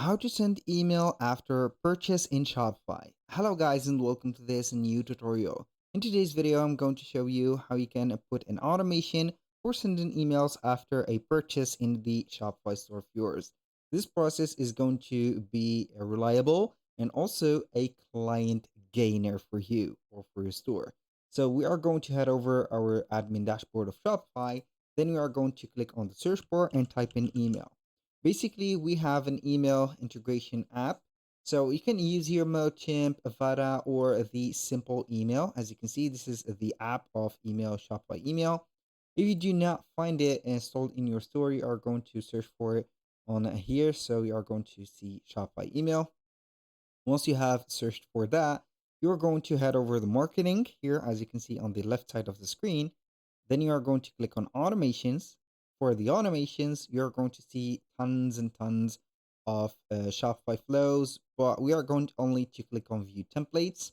How to send email after purchase in Shopify. Hello guys and welcome to this new tutorial. In today's video, I'm going to show you how you can put an automation for sending emails after a purchase in the Shopify store of yours. This process is going to be reliable and also a client gainer for you or for your store. So we are going to head over our admin dashboard of Shopify. Then we are going to click on the search bar and type in email. Basically, we have an email integration app. So you can use here MailChimp, Avada, or the simple email. As you can see, this is the app of email, Shopify email. If you do not find it installed in your store, you are going to search for it on here. So you are going to see Shopify email. Once you have searched for that, you're going to head over the marketing here, as you can see on the left side of the screen. Then you are going to click on automations. For the automations, you're going to see tons and tons of Shopify flows, but we are going to only to click on view templates.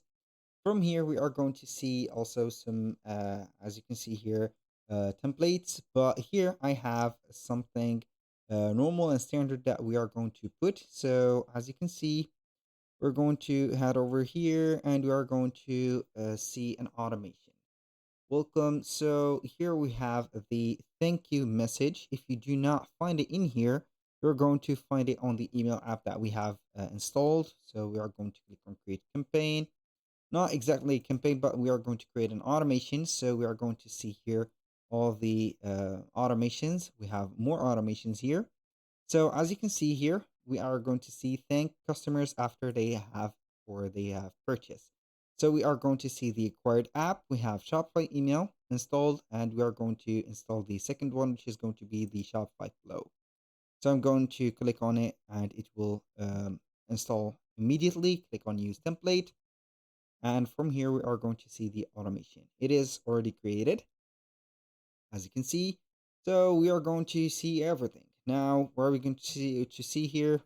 From here, we are going to see also some, as you can see here, templates. But here I have something normal and standard that we are going to put. So as you can see, we're going to head over here and we are going to see an automation. Welcome. So here we have the thank you message. If you do not find it in here, you're going to find it on the email app that we have installed. So we are going to click on create campaign. Not exactly a campaign, but we are going to create an automation. So we are going to see here all the automations. We have more automations here. So as you can see here, we are going to see thank customers after they have purchased. So we are going to see the acquired app. We have Shopify email installed, and we are going to install the second one, which is going to be the Shopify flow. So I'm going to click on it and it will install immediately. Click on use template. And from here, we are going to see the automation. It is already created, as you can see. So we are going to see everything. Now, where are we going to see here?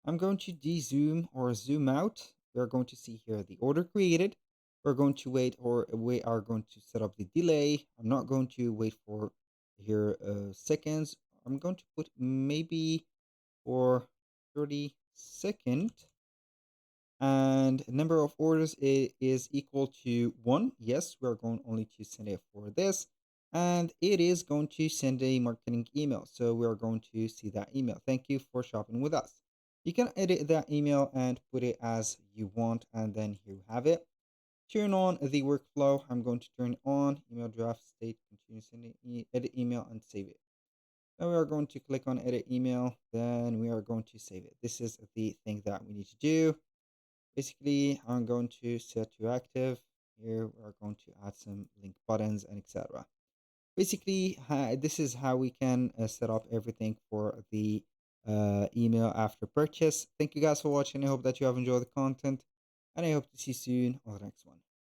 I'm going to de-zoom or zoom out. We're going to see here the order created. We're going to wait, or we are going to set up the delay. I'm not going to wait for here seconds. I'm going to put maybe for 30 seconds. And number of orders is equal to 1. Yes, we're going only to send it for this. And it is going to send a marketing email. So we're going to see that email. Thank you for shopping with us. You can edit that email and put it as you want. And then here we have it. Turn on the workflow. I'm going to turn it on. Email draft state. Continue sending edit email and save it. Then we are going to click on edit email. Then we are going to save it. This is the thing that we need to do. Basically, I'm going to set to active. Here we are going to add some link buttons and etc. Basically, this is how we can set up everything for the email after purchase. Thank you guys for watching. I hope that you have enjoyed the content, and I hope to see you soon on the next one.